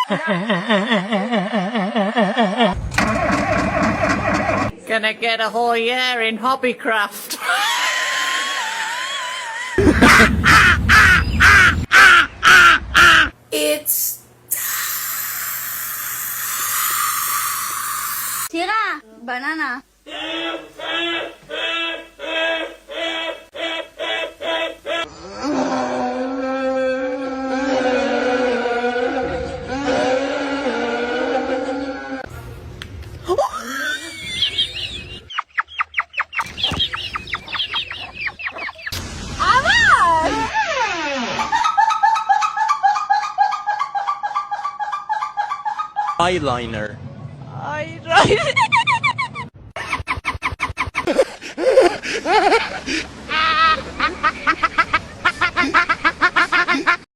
Gonna get a whole year in hobbycraft. It's Tira, banana. Eyeliner.